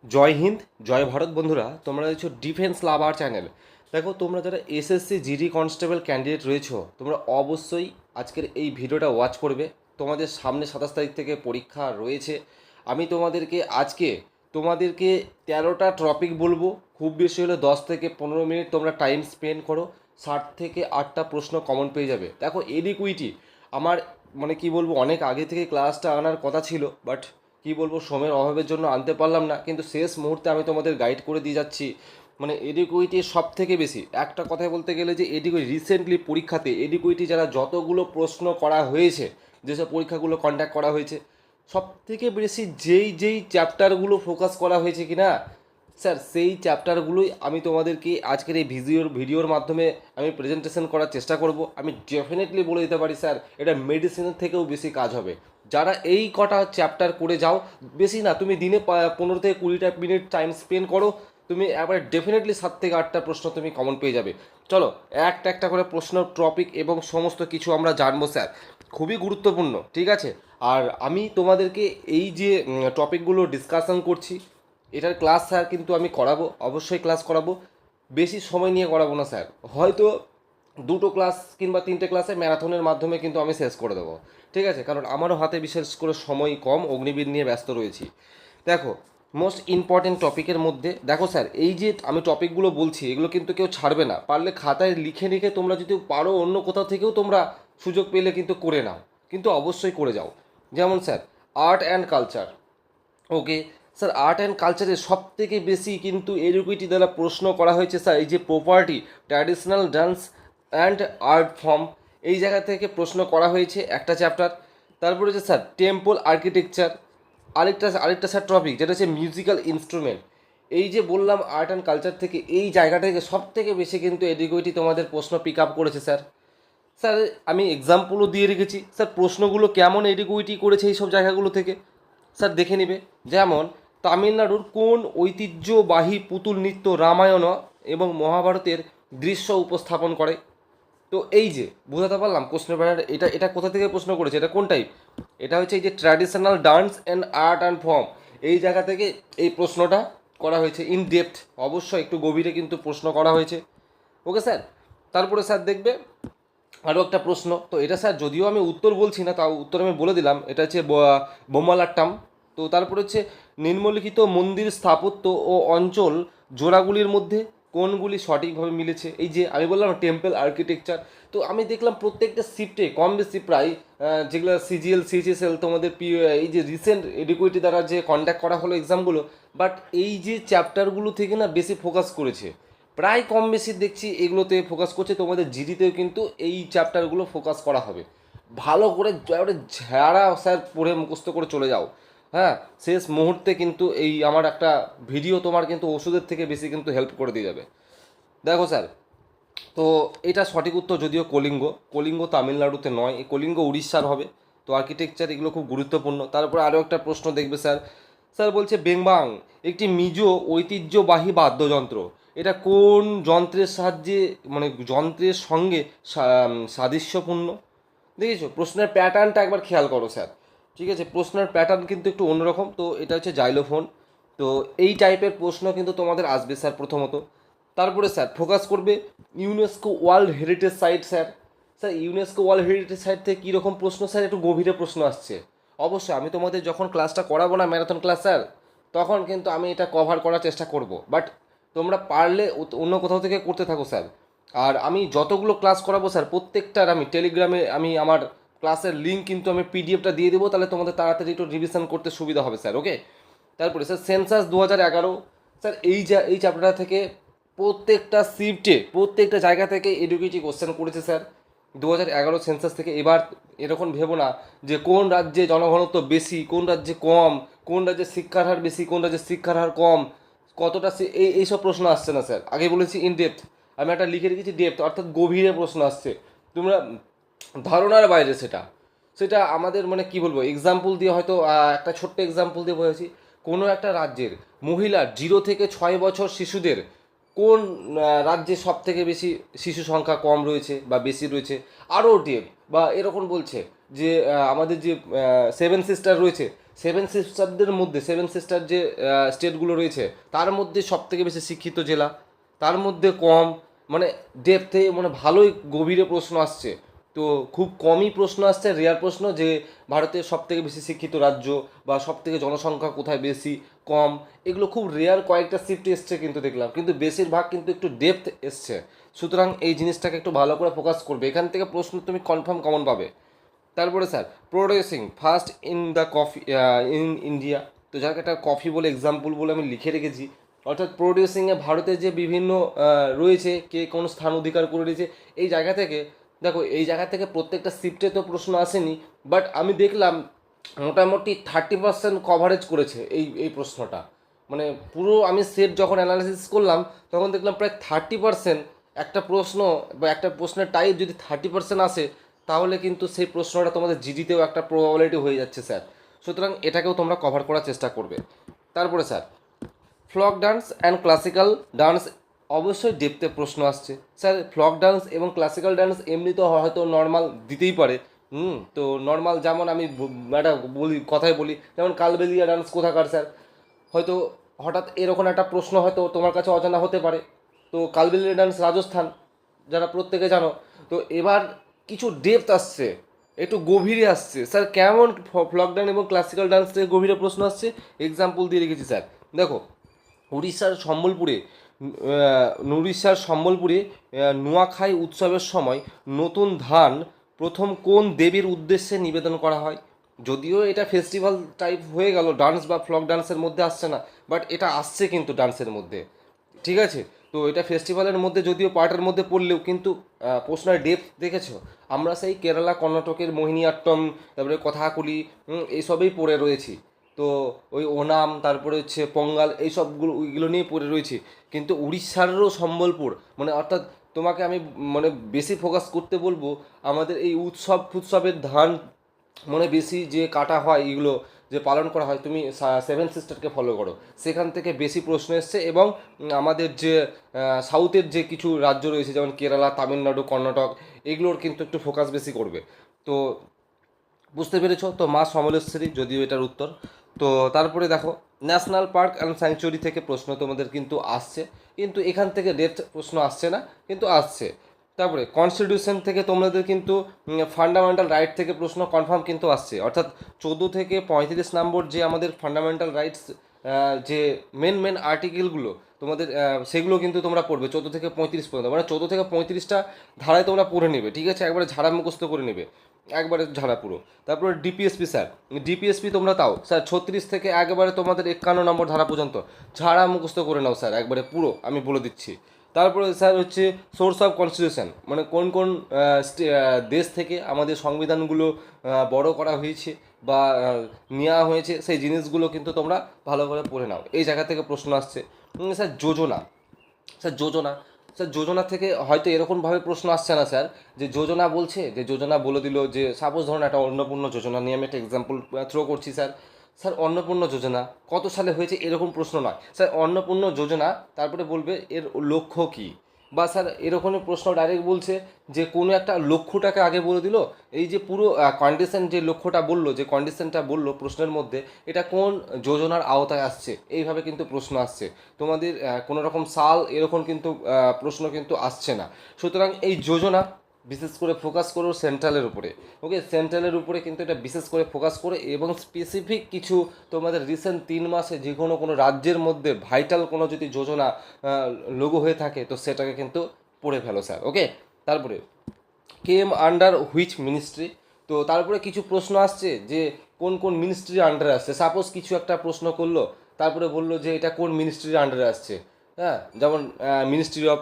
জয় হিন্দ, জয় ভারত বন্ধুরা। তোমরা রয়েছো ডিফেন্স লাভার চ্যানেল। দেখো, তোমরা যারা এসএসসি জিডি কনস্টেবল ক্যান্ডিডেট রয়েছো, তোমরা অবশ্যই আজকের এই ভিডিওটা ওয়াচ করবে। তোমাদের সামনে 27 তারিখ থেকে পরীক্ষা রয়েছে। আমি তোমাদেরকে 13টা টপিক বলবো। খুব বেশি হলে 10 থেকে 15 মিনিট তোমরা টাইম স্পেন্ড করো। 60 থেকে 8টা প্রশ্ন কমন পেয়ে যাবে। দেখো, এডিকুইটি আমার মানে কি বলবো, অনেক আগে থেকে ক্লাসটা আনার কথা ছিল, বাট কি বলবো, সময়ের অভাবের জন্য আনতে পারলাম না। কিন্তু শেষ মুহূর্তে আমি তোমাদের গাইড করে দিয়ে যাচ্ছি। মানে এডিকুইটি সব থেকে বেশি, একটা কথায় বলতে গেলে যে এডিকুইটি রিসেন্টলি পরীক্ষাতে এডিকুইটি যারা যতগুলো প্রশ্ন করা হয়েছে, যেসব পরীক্ষাগুলো কন্ডাক্ট করা হয়েছে, সব থেকে বেশি যেই চ্যাপ্টারগুলো ফোকাস করা হয়েছে কি না স্যার, সেই চ্যাপ্টারগুলোই আমি তোমাদেরকে আজকের এই ভিডিওর মাধ্যমে আমি প্রেজেন্টেশন করার চেষ্টা করব। আমি ডেফিনেটলি বলে দিতে পারি স্যার, এটা মেডিসিনের থেকেও বেশি কাজ হবে। যারা এই কটা চ্যাপ্টার করে যাও, বেশি না, তুমি দিনে 15 থেকে 20টা মিনিট টাইম স্পেন্ড করো, তুমি একবারে ডেফিনেটলি 7 থেকে 8টা প্রশ্ন তুমি কমন পেয়ে যাবে। চলো, একটা করে প্রশ্ন, টপিক এবং সমস্ত কিছু আমরা জানবো স্যার। খুবই গুরুত্বপূর্ণ, ঠিক আছে? আর আমি তোমাদেরকে এই যে টপিকগুলো ডিসকাশন করছি, এটার ক্লাস স্যার কিন্তু আমি করাবো, অবশ্যই ক্লাস করাবো। বেশি সময় নিয়ে করাবো না স্যার, হয়তো 2টো ক্লাস কিংবা 3টে ক্লাসে ম্যারাথনের মাধ্যমে কিন্তু আমি শেষ করে দেবো, ঠিক আছে? কারণ আমারও হাতে বিশেষ করে সময় কম, অগ্নিবীর নিয়ে ব্যস্ত রয়েছি। দেখো, মোস্ট ইম্পর্টেন্ট টপিকের মধ্যে দেখো স্যার, এই যে আমি টপিকগুলো বলছি, এগুলো কিন্তু কেউ ছাড়বে না। পারলে খাতায় লিখে লিখে তোমরা যদি পারো অন্য কোথাও থেকেও তোমরা সুযোগ পেলে কিন্তু করে নাও, কিন্তু অবশ্যই করে যাও। যেমন sir, art and culture. Okay sir, art and কালচারের সব থেকে বেশি কিন্তু এডুকেটি দ্বারা প্রশ্ন করা হয়েছে স্যার, এই যে property, traditional dance and art form, এই জায়গা থেকে প্রশ্ন করা হয়েছে একটা চ্যাপ্টার। তারপরে হচ্ছে স্যার টেম্পল আর্কিটেকচার, আরেকটা স্যার টপিক, যেটা হচ্ছে মিউজিক্যাল ইনস্ট্রুমেন্ট। এই যে বললাম আর্ট অ্যান্ড কালচার থেকে, এই জায়গাটা থেকে সব থেকে বেশি কিন্তু এডুকেটি তোমাদের প্রশ্ন পিক আপ করেছে স্যার। স্যার, আমি এক্সাম্পলও দিয়ে রেখেছি স্যার, প্রশ্নগুলো কেমন এডিকুইটি করেছে এই সব জায়গাগুলো থেকে স্যার দেখে নেবে। যেমন, তামিলনাড়ুর কোন ঐতিহ্যবাহী পুতুল নৃত্য রামায়ণ এবং মহাভারতের দৃশ্য উপস্থাপন করে? তো এই যে বোঝাতে পারলাম কোশ্চেন প্যাটার্ন, এটা এটা কোথা থেকে প্রশ্ন করেছে, এটা কোন টাইপ? এটা হচ্ছে এই যে traditional dance and art and form, এই জায়গা থেকে এই প্রশ্নটা করা হয়েছে। ইন ডেপথ, অবশ্যই একটু গভীরে কিন্তু প্রশ্ন করা হয়েছে। Okay sir. তারপরে স্যার দেখবে আরও একটা প্রশ্ন, তো এটা স্যার যদিও আমি উত্তর বলছি না, তাও উত্তর আমি বলে দিলাম, এটা হচ্ছে বোমালাট্টাম। তো তারপরে হচ্ছে নিম্নলিখিত মন্দির স্থাপত্য ও অঞ্চল জোড়াগুলির মধ্যে কোনগুলি সঠিকভাবে মিলেছে? এই যে আমি বললাম টেম্পল আর্কিটেকচার, তো আমি দেখলাম প্রত্যেকটা শিফটে কম বেশি প্রায় যেগুলো সিজিএল সিএইচএসএল তোমাদের এই যে রিসেন্ট এডুকুইটি দ্বারা যে কন্ডাক্ট করা হলো এক্সামগুলো, বাট এই যে চ্যাপ্টারগুলো থেকে না বেশি ফোকাস করেছে, প্রায় কম বেশি দেখছি এগুলোতে ফোকাস করছে। তোমাদের জিডিতেও কিন্তু এই চ্যাপ্টারগুলো ফোকাস করা হবে। ভালো করে এবারে ঝাড়া স্যার পড়ে মুখস্থ করে চলে যাও। হ্যাঁ, শেষ মুহূর্তে কিন্তু এই আমার একটা ভিডিও তোমার কিন্তু ওষুধের থেকে বেশি কিন্তু হেল্প করে দিয়ে যাবে। দেখো স্যার, তো এটা সঠিক উত্তর যদিও কলিঙ্গ, কলিঙ্গ তামিলনাড়ুতে নয়, এই কলিঙ্গ উড়িষ্যার হবে। তো আর্কিটেকচার এগুলো খুব গুরুত্বপূর্ণ। তারপরে আরও একটা প্রশ্ন দেখবে স্যার, স্যার বলছে বেংবাং একটি মিজো ঐতিহ্যবাহী বাদ্যযন্ত্র, এটা কোন যন্ত্রের সাহায্যে, মানে যন্ত্রের সঙ্গে সাদৃশ্যপূর্ণ? দেখেছো প্রশ্নের প্যাটার্নটা একবার খেয়াল করো স্যার, ঠিক আছে? প্রশ্নের প্যাটার্ন কিন্তু একটু অন্যরকম। তো এটা হচ্ছে জাইলোফোন। তো এই টাইপের প্রশ্ন কিন্তু তোমাদের আসবে স্যার প্রথমত। তারপরে স্যার ফোকাস করবে UNESCO world heritage site sir. Sir, UNESCO world heritage site থেকে কীরকম প্রশ্ন স্যার? একটু গভীরে প্রশ্ন আসছে। অবশ্যই আমি তোমাদের যখন ক্লাসটা করাবো না ম্যারাথন ক্লাস স্যার, তখন কিন্তু আমি এটা কভার করার চেষ্টা করব, বাট তোমরা পারলে অন্য কোথাও থেকে করতে থাকো স্যার। আর আমি যতগুলো ক্লাস করাবো স্যার, প্রত্যেকটার আমি টেলিগ্রামে আমি আমার ক্লাসের লিঙ্ক কিন্তু আমি পিডিএফটা দিয়ে দেবো, তাহলে তোমাদের তাড়াতাড়ি একটু রিভিশন করতে সুবিধা হবে স্যার। ওকে। তারপরে স্যার সেন্সাস 2011, স্যার এই চ্যাপ্টারটা থেকে প্রত্যেকটা শিফটে প্রত্যেকটা জায়গা থেকে এডুকেটিভ কোশ্চেন করেছে স্যার 2011 সেন্সাস থেকে। এবার এরকম ভেবো না যে কোন রাজ্যে জনঘনত্ব বেশি, কোন রাজ্যে কম, কোন রাজ্যে শিক্ষার হার বেশি, কোন রাজ্যে শিক্ষার হার কম, কতটা এইসব প্রশ্ন আসছে না স্যার। আগে বলেছি ইন ডেপথ, আমি একটা লিখে রেখেছি ডেপথ, অর্থাৎ গভীরে প্রশ্ন আসছে। তোমরা ধারণার বাইরে সেটা সেটা আমাদের মানে কি বলবো, এক্সাম্পল দিয়ে হয়তো একটা ছোট্ট এক্সাম্পল দিয়ে বোঝাচ্ছি। কোনো একটা রাজ্যের মহিলার 0 থেকে 6 বছর শিশুদের কোন রাজ্যে সব থেকে বেশি শিশু সংখ্যা কম রয়েছে বা বেশি রয়েছে, আরও ডেপ বা এরকম বলছে যে আমাদের যে 7 সিস্টার রয়েছে, সেভেন সিস্টার যে স্টেটগুলো রয়েছে তার মধ্যে সব থেকে বেশি শিক্ষিত জেলা, তার মধ্যে কম, মানে ডেপথে মানে ভালোই গভীরে প্রশ্ন আসছে। তো খুব কমই প্রশ্ন আসছে, রেয়ার প্রশ্ন যে ভারতের সব থেকে বেশি শিক্ষিত রাজ্য বা সব থেকে জনসংখ্যা কোথায় বেশি কম, এগুলো খুব রেয়ার কয়েকটা শিফট এসছে কিন্তু দেখলাম, কিন্তু বেশিরভাগ কিন্তু একটু ডেপথ এসছে। সুতরাং এই জিনিসটাকে একটু ভালো করে ফোকাস করবে, এখান থেকে প্রশ্ন তুমি কনফার্ম কমন পাবে। তারপরে sir producing first in the coffee in India, তো যাকে একটা কফি বলে এক্সাম্পল বলে আমি লিখে রেখেছি, অর্থাৎ প্রোডিউসিংয়ে ভারতের যে বিভিন্ন রয়েছে কে কোন স্থান অধিকার করে রয়েছে, এই জায়গা থেকে দেখো এই জায়গা থেকে প্রত্যেকটা শিফটে তো প্রশ্ন আসেনি, বাট আমি দেখলাম মোটামুটি 30% কভারেজ করেছে এই এই প্রশ্নটা। মানে পুরো আমি সেট যখন অ্যানালাইসিস করলাম তখন দেখলাম প্রায় 30% একটা প্রশ্ন বা একটা প্রশ্নের টাইপ যদি 30% আসে তাহলে কিন্তু সেই প্রশ্নটা তোমাদের জিডিতেও একটা প্রবাবিলিটি হয়ে যাচ্ছে স্যার। সুতরাং এটাকেও তোমরা কভার করার চেষ্টা করবে। তারপরে sir folk dance and classical dance, অবশ্যই ডেপথে প্রশ্ন আসছে স্যার। ফ্লক ডান্স এবং ক্লাসিক্যাল ডান্স এমনি তো হয়তো নর্মাল দিতেই পারে, তো নর্মাল যেমন আমি একটা বলি কথায় বলি, যেমন কালবেলিয়া ডান্স কোথাকার স্যার, হয়তো হঠাৎ এরকম একটা প্রশ্ন হয়তো তোমার কাছে অজানা হতে পারে। তো কালবেলিয়া ডান্স রাজস্থান, যারা প্রত্যেকে জানো। তো এবার কিছু ডেপথ আসছে, একটু গভীরে আসছে স্যার, কেমন ফ্লক ডান্স এবং ক্লাসিক্যাল ডান্স থেকে গভীরে প্রশ্ন আসছে, এক্সাম্পল দিয়ে রেখেছি স্যার। দেখো উড়িষ্যার সম্বলপুরে নোয়াখাই উৎসবের সময় নতুন ধান প্রথম কোন দেবীর উদ্দেশ্যে নিবেদন করা হয়? যদিও এটা ফেস্টিভ্যাল টাইপ হয়ে গেল, ডান্স বা ফ্লক ডান্সের মধ্যে আসছে না, বাট এটা আসছে কিন্তু ডান্সের মধ্যে, ঠিক আছে। তো এটা ফেস্টিভ্যালের মধ্যে যদিও পার্টের মধ্যে পড়লেও কিন্তু প্রশ্নের ডেপথ দেখেছো, আমরা সেই কেরালা কর্ণাটকের মোহিনীআট্টম, তারপরে কথাকলি, এইসবেই পড়ে রয়েছি। তো ওই ওনাম, তারপরে হচ্ছে পঙ্গাল, এই সবগুলো ওইগুলো নিয়ে পড়ে রয়েছি। কিন্তু উড়িষ্যারও সম্বলপুর, মানে অর্থাৎ তোমাকে আমি মানে বেশি ফোকাস করতে বলবো আমাদের এই উৎসবের ধান মানে বেশি যে কাটা হয়, এগুলো যে পালন করা হয়, তুমি সেভেন সিস্টারকে ফলো করো, সেখান থেকে বেশি প্রশ্ন এসছে। এবং আমাদের যে সাউথের যে কিছু রাজ্য রয়েছে যেমন কেরালা, তামিলনাড়ু, কর্ণাটক, এগুলোর কিন্তু একটু ফোকাস বেশি করবে। তো বুঝতে পেরেছো তো, মা সমলেশ্বরী যদিও এটার উত্তর। তো তারপরে দেখো ন্যাশনাল পার্ক অ্যান্ড স্যাংচুরি থেকে প্রশ্ন তোমাদের কিন্তু আসছে, কিন্তু এখান থেকে ডেপথ প্রশ্ন আসছে না, কিন্তু আসছে। তারপরে কনস্টিটিউশন থেকে তোমাদের কিন্তু ফান্ডামেন্টাল রাইট থেকে প্রশ্ন কনফার্ম কিন্তু আসছে, অর্থাৎ 14 থেকে 35 নম্বর যে আমাদের ফান্ডামেন্টাল রাইটস যে মেন মেন আর্টিকেলগুলো তোমাদের সেগুলো কিন্তু তোমরা পড়বে 14 থেকে 35 পর্যন্ত, মানে 14 থেকে 35টা ধারায় তোমরা পড়ে নেবে, ঠিক আছে, একবারে ঝাড়া মুখস্থ করে নেবে, একবারে ঝাড়া পুরো। তারপরে ডিপিএসপি স্যার, ডিপিএসপি তোমরা তাও স্যার 36 থেকে একবারে তোমাদের 51 নম্বর ধারা পর্যন্ত ঝাড়া মুখস্থ করে নাও স্যার, একবারে পুরো আমি বলে দিচ্ছি। তারপরে স্যার হচ্ছে সোর্স অফ কনস্টিটিউশন, মানে কোন কোন দেশ থেকে আমাদের সংবিধানগুলো বড় করা হয়েছে বা নেওয়া হয়েছে, সেই জিনিসগুলো কিন্তু তোমরা ভালো করে পড়ে নাও, এই জায়গা থেকে প্রশ্ন আসছে। স্যার যোজনা, স্যার যোজনা, স্যার যোজনা থেকে হয়তো এরকমভাবে প্রশ্ন আসছে না স্যার, যে যোজনা বলছে, যে যোজনা বলে দিল যে সাপোজ ধরুন একটা অন্নপূর্ণ যোজনা নিয়ে আমি একটা এক্সাম্পল থ্রো করছি স্যার। স্যার অন্নপূর্ণ যোজনা কত সালে হয়েছে এরকম প্রশ্ন নয় স্যার, অন্নপূর্ণ যোজনা তারপরে বলবে এর লক্ষ্য কী, বা স্যার এরকমই প্রশ্ন ডাইরেক্ট বলছে যে কোনো একটা লক্ষ্যটাকে আগে বলে দিল, এই যে পুরো কন্ডিশন যে লক্ষ্যটা বললো, যে কন্ডিশনটা বললো প্রশ্নের মধ্যে, এটা কোন যোজনার আওতায় আসছে, এইভাবে কিন্তু প্রশ্ন আসছে। তোমাদের কোনো রকম সাল এরকম কিন্তু প্রশ্ন কিন্তু আসছে না। সুতরাং এই যোজনা বিশেষ করে ফোকাস করো সেন্ট্রালের উপরে, ওকে, সেন্ট্রালের উপরে কিন্তু এটা বিশেষ করে ফোকাস করে, এবং স্পেসিফিক কিছু তোমাদের রিসেন্ট 3 মাসে যে কোনো রাজ্যের মধ্যে ভাইটাল কোনো যদি যোজনা লোগো হয়ে থাকে তো সেটাকে কিন্তু পড়ে ফেলো স্যার, ওকে। তারপরে কেম আন্ডার হুইচ মিনিস্ট্রি, তো তারপরে কিছু প্রশ্ন আসছে যে কোন কোন মিনিস্ট্রির আন্ডারে আসছে, সাপোজ কিছু একটা প্রশ্ন করলো, তারপরে বললো যে এটা কোন মিনিস্ট্রির আন্ডারে আসছে, হ্যাঁ, যেমন মিনিস্ট্রি অফ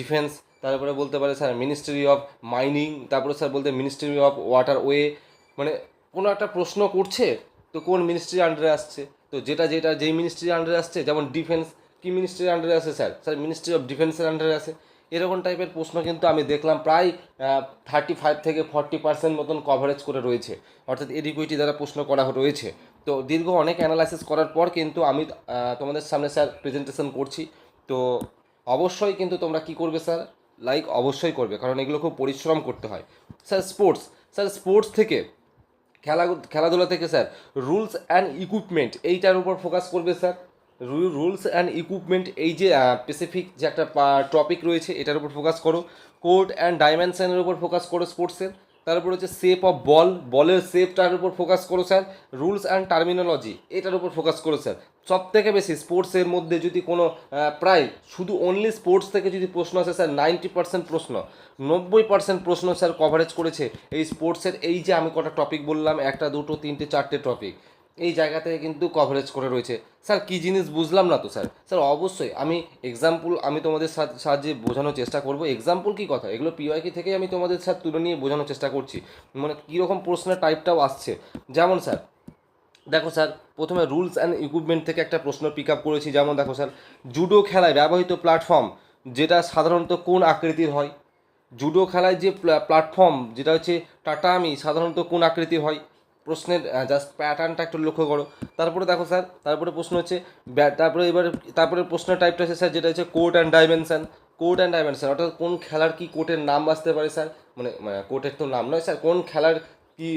ডিফেন্স, তারপরে বলতে পারে স্যার মিনিস্ট্রি অফ মাইনিং, তারপরে স্যার বলতে মিনিস্ট্রি অফ ওয়াটার ওয়ে, মানে কোনো একটা প্রশ্ন করছে তো কোন মিনিস্ট্রির আন্ডারে আসছে, তো যেটা যেটা যেই মিনিস্ট্রির আন্ডারে আসছে, যেমন ডিফেন্স কি মিনিস্ট্রির আন্ডারে আসে স্যার, স্যার মিনিস্ট্রি অফ ডিফেন্সের আন্ডারে আসে। এরকম টাইপের প্রশ্ন কিন্তু আমি দেখলাম প্রায় 35 থেকে 40% মতন কভারেজ করে রয়েছে, অর্থাৎ এডিকুইটি দ্বারা প্রশ্ন করা রয়েছে। তো দীর্ঘ অনেক অ্যানালাইসিস করার পর কিন্তু আমি তোমাদের সামনে স্যার প্রেজেন্টেশন করছি। তো অবশ্যই কিন্তু তোমরা কি করবে স্যার, লাইক অবশ্যই করবে, কারণ এগুলো খুব পরিশ্রম করতে হয়। স্যার স্পোর্টস, স্যার স্পোর্টস থেকে খেলা খেলাধুলা থেকে স্যার রুলস অ্যান্ড ইকুইপমেন্ট এইটার উপর ফোকাস করবে স্যার। রুলস অ্যান্ড ইকুইপমেন্ট এই যে স্পেসিফিক যে একটা টপিক রয়েছে এটার উপর ফোকাস করো। কোড অ্যান্ড ডাইমেনশনের উপর ফোকাস করো স্পোর্টসের। তারপর হচ্ছে শেপ অফ বল, বলের শেপটার উপর ফোকাস করো স্যার। রুলস অ্যান্ড টার্মিনোলজি এটার উপর ফোকাস করো স্যার। সব থেকে বেশি স্পোর্টসের মধ্যে যদি কোনো প্রায় শুধু অনলি স্পোর্টস থেকে যদি প্রশ্ন আসে স্যার 90% প্রশ্ন, 90% প্রশ্ন স্যার কভারেজ করেছে এই স্পোর্টসের। এই যে আমি কটা টপিক বললাম, একটা দুটো তিনটে চারটে টপিক, এই জায়গা থেকে কিন্তু কভারেজ করে রয়েছে স্যার। কী জিনিস বুঝলাম না তো স্যার? স্যার অবশ্যই আমি এক্সাম্পল আমি তোমাদের সাহায্যে বোঝানোর চেষ্টা করব। এক্সাম্পল কী কথা, এগুলো পিওয়াইকি থেকেই আমি তোমাদের সাথে তুলে নিয়ে বোঝানোর চেষ্টা করছি, মানে কীরকম প্রশ্নের টাইপটাও আসছে। যেমন স্যার দেখো স্যার, প্রথমে রুলস অ্যান্ড ইকুইপমেন্ট থেকে একটা প্রশ্ন পিক আপ করেছি। যেমন দেখো স্যার, জুডো খেলায় ব্যবহৃত প্ল্যাটফর্ম যেটা সাধারণত কোন আকৃতির হয়? জুডো খেলায় যে প্ল্যাটফর্ম যেটা হচ্ছে টাটামি সাধারণত কোন আকৃতির হয়? প্রশ্নের জাস্ট প্যাটার্নটা একটু লক্ষ্য করো। তারপরে দেখো স্যার, তারপরে প্রশ্ন হচ্ছে তারপরে প্রশ্নের টাইপটা হচ্ছে স্যার যেটা হচ্ছে code and dimension. Code and dimension অর্থাৎ কোন খেলার কি কোর্টের নাম আসতে পারে স্যার? মানে কোর্টের তো নাম নয় স্যার, কোন খেলার কি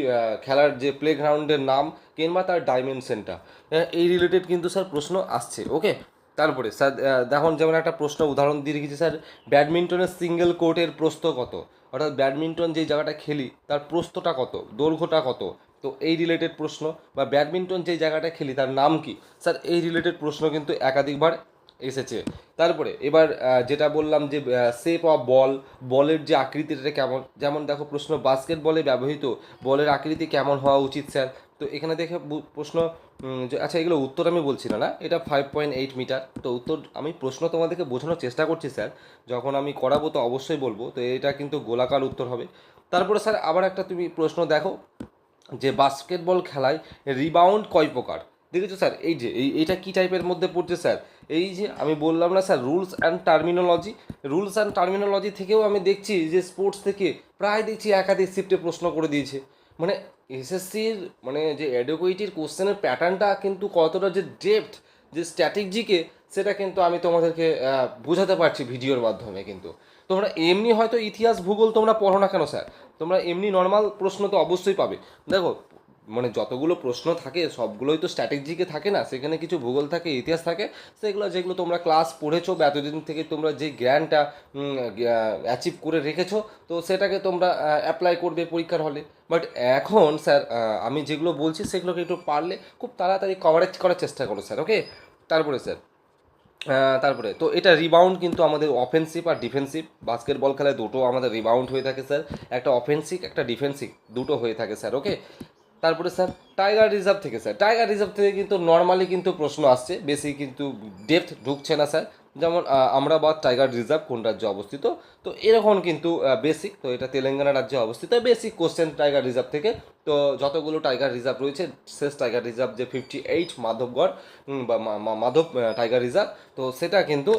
খেলার যে প্লেগ্রাউন্ডের নাম কিংবা তার ডাইমেনশনটা, এই রিলেটেড কিন্তু স্যার প্রশ্ন আসছে। ওকে, তারপরে স্যার দেখুন, যেমন একটা প্রশ্ন উদাহরণ দিয়ে রেখেছি স্যার, ব্যাডমিন্টনের সিঙ্গেল কোর্টের প্রস্থ কত? অর্থাৎ ব্যাডমিন্টন যেই জায়গাটা খেলি তার প্রস্থটা কত, দৈর্ঘ্যটা কত? তো এই রিলেটেড প্রশ্ন, বা ব্যাডমিন্টন যেই জায়গাটা খেলি তার নাম কি স্যার, এই রিলেটেড প্রশ্ন কিন্তু একাধিকবার এসেছে। তারপরে এবার যেটা বললাম যে শেপ অফ বল, বলের যে আকৃতিটা কেমন, যেমন দেখো প্রশ্ন বাস্কেট বলে ব্যবহৃত বলের আকৃতি কেমন হওয়া উচিত স্যার? তো এখানে দেখে প্রশ্ন আচ্ছা এগুলো উত্তর আমি বলছি না, না এটা 5.8 মিটার। তো উত্তর আমি প্রশ্ন তোমাদেরকে বোঝানোর চেষ্টা করছি স্যার, যখন আমি করাবো তো অবশ্যই বলবো। তো এটা কিন্তু গোলাকার উত্তর হবে। তারপরে স্যার আবার একটা তুমি প্রশ্ন দেখো যে বাস্কেটবল খেলায় রিবাউন্ড কয় প্রকার? দেখেছো স্যার? এই যে এইটা কী টাইপের মধ্যে পড়ছে স্যার? এই যে আমি বললাম না sir rules and terminology, rules and terminology থেকেও আমি দেখছি যে স্পোর্টস থেকে প্রায় দেখছি একাধিক শিফটে প্রশ্ন করে দিয়েছে। মানে এসএসসির মানে যে অ্যাডোকুইটির কোশ্চেনের প্যাটার্নটা কিন্তু কতটা যে ডেপথ, যে স্ট্র্যাটেজিকে, সেটা কিন্তু আমি তোমাদেরকে বোঝাতে পারছি ভিডিওর মাধ্যমে। কিন্তু তোমরা এমনি হয়তো ইতিহাস ভূগোল তোমরা পড়ো না কেন স্যার, তোমরা এমনি নর্মাল প্রশ্ন তো অবশ্যই পাবে। দেখো মানে যতগুলো প্রশ্ন থাকে সবগুলোই তো স্ট্র্যাটেজিকে থাকে না, সেখানে কিছু ভূগোল থাকে, ইতিহাস থাকে, সেগুলো যেগুলো তোমরা ক্লাস পড়েছো বা এতদিন থেকে তোমরা যে জ্ঞানটা অ্যাচিভ করে রেখেছো, তো সেটাকে তোমরা অ্যাপ্লাই করবে পরীক্ষার হলে। বাট এখন স্যার আমি যেগুলো বলছি সেগুলোকে একটু পারলে খুব তাড়াতাড়ি কভারেজ করার চেষ্টা করো স্যার। ওকে, তারপরে স্যার তারপরে তো এটা রিবাউন্ড কিন্তু আমাদের অফেন্সিভ আর ডিফেন্সিভ, বাস্কেটবল খেলায় দুটো আমাদের রিবাউন্ড হয়ে থাকে স্যার, একটা অফেন্সিভ একটা ডিফেন্সিভ, দুটো হয়ে থাকে স্যার। ওকে, তারপরে স্যার টাইগার রিজার্ভ থেকে, স্যার টাইগার রিজার্ভ থেকে কিন্তু নর্মালি কিন্তু প্রশ্ন আসছে, বেশি কিন্তু ডেপথ ঢুকছে না স্যার। যেমন আমরাবাদ টাইগার রিজার্ভ কোন রাজ্যে অবস্থিত, তো এরকম কিন্তু বেসিক, তো এটা তেলেঙ্গানা রাজ্যে অবস্থিত, বেসিক কোশ্চেন টাইগার রিজার্ভ থেকে। তো যতগুলো টাইগার রিজার্ভ রয়েছে, শেষ টাইগার রিজার্ভ যে 58 মাধবগড় বা মাধব টাইগার রিজার্ভ, তো সেটা কিন্তু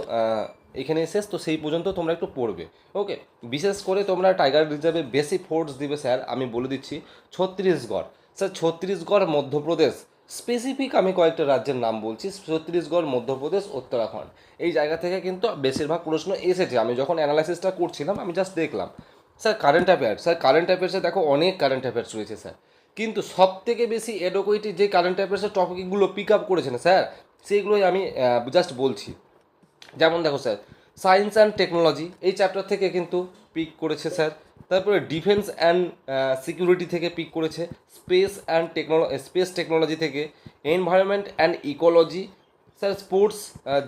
এখানে শেষ। তো সেই পর্যন্ত তোমরা একটু পড়বে। ওকে, বিশেষ করে তোমরা টাইগার রিজার্ভে বেশি ফোর্স দিবে স্যার, আমি বলে দিচ্ছি ছত্তিশগড়। স্যার ছত্তিশগড়, মধ্যপ্রদেশ, স্পেসিফিক আমি কয়েকটা রাজ্যের নাম বলছি, ছত্তিশগড়, মধ্যপ্রদেশ, উত্তরাখণ্ড, এই জায়গা থেকে কিন্তু বেশিরভাগ প্রশ্ন এসেছে। আমি যখন অ্যানালাইসিসটা করছিলাম আমি জাস্ট দেখলাম। Sir current affairs, sir current অ্যাফেয়ার্সে দেখো অনেক কারেন্ট অ্যাফেয়ার্স রয়েছে স্যার, কিন্তু সব থেকে বেশি এডোকুইটি যে কারেন্ট অ্যাফেয়ার্সের টপিকগুলো পিক আপ করেছে না স্যার, সেইগুলোই আমি জাস্ট বলছি। যেমন দেখো স্যার সায়েন্স অ্যান্ড টেকনোলজি এই চ্যাপ্টার থেকে কিন্তু পিক করেছে স্যার। তারপরে ডিফেন্স অ্যান্ড সিকিউরিটি থেকে পিক করেছে, স্পেস টেকনোলজি থেকে, environment and ecology, sir sports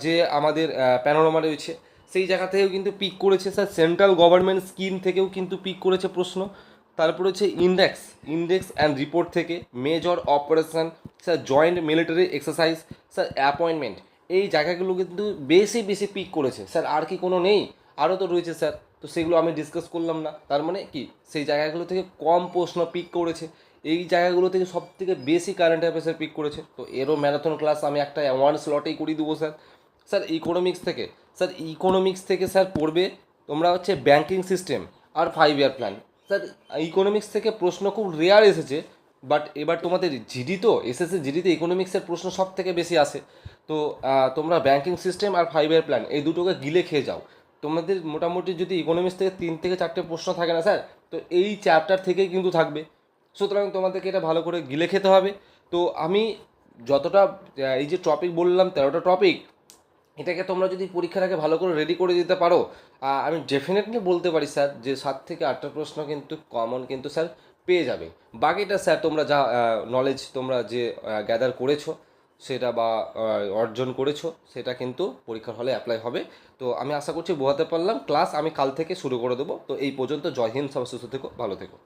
যে আমাদের প্যানোরামা রয়েছে সেই জায়গা থেকেও কিন্তু পিক করেছে স্যার, সেন্ট্রাল গভর্নমেন্ট স্কিম থেকেও কিন্তু পিক করেছে প্রশ্ন। তারপরে হচ্ছে ইন্ডেক্স অ্যান্ড রিপোর্ট থেকে, major operation, sir joint military exercise, sir appointment, এই জায়গাগুলো কিন্তু বেশি বেশি পিক করেছে স্যার। আর কি কোনো নেই? আরও তো রয়েছে স্যার, তো সেগুলো আমি ডিসকাস করলাম না, তার মানে কি সেই জায়গাগুলো থেকে কম প্রশ্ন পিক করেছে, এই জায়গাগুলো থেকে সব থেকে বেশি কারেন্ট অ্যাফেয়ার্সের পিক করেছে। তো এরও ম্যারাথন ক্লাস আমি একটা ওয়ান স্লটেই করিয়ে দেবো স্যার। স্যার ইকোনমিক্স থেকে স্যার পড়বে তোমরা হচ্ছে ব্যাঙ্কিং সিস্টেম আর 5 ইয়ার প্ল্যান। স্যার ইকোনমিক্স থেকে প্রশ্ন খুব রেয়ার এসেছে, বাট এবার তোমাদের জিডি তো এসএসসি জিডিতে ইকোনমিক্সের প্রশ্ন সব থেকে বেশি আসে। তো তোমরা ব্যাঙ্কিং সিস্টেম আর 5 ইয়ার প্ল্যান এই দুটোকে গিলে খেয়ে যাও। তোমাদের মোটামুটি যদি ইকোনমিক্স থেকে 3 থেকে 4টে প্রশ্ন থাকে না স্যার, তো এই চ্যাপ্টার থেকেই কিন্তু থাকবে। সুতরাং তোমাদেরকে এটা ভালো করে গিলে খেতে হবে। তো আমি যতটা এই যে টপিক বললাম 13টা টপিক, এটাকে তোমরা যদি পরীক্ষার আগে ভালো করে রেডি করে দিতে পারো, আমি ডেফিনেটলি বলতে পারি স্যার যে 7 থেকে 8টা প্রশ্ন কিন্তু কমন কিন্তু স্যার পেয়ে যাবে। বাকিটা স্যার তোমরা যা নলেজ তোমরা যে গ্যাদার করেছো সেটা বা অর্জন করেছো সেটা কিন্তু পরীক্ষার হলে অ্যাপ্লাই হবে। তো আমি আশা করছি বোঝাতে পারলাম। ক্লাস আমি কাল থেকে শুরু করে দেবো। তো এই পর্যন্ত। জয় হিন্দ, সবাই সুস্থ থেকো, ভালো থেকো।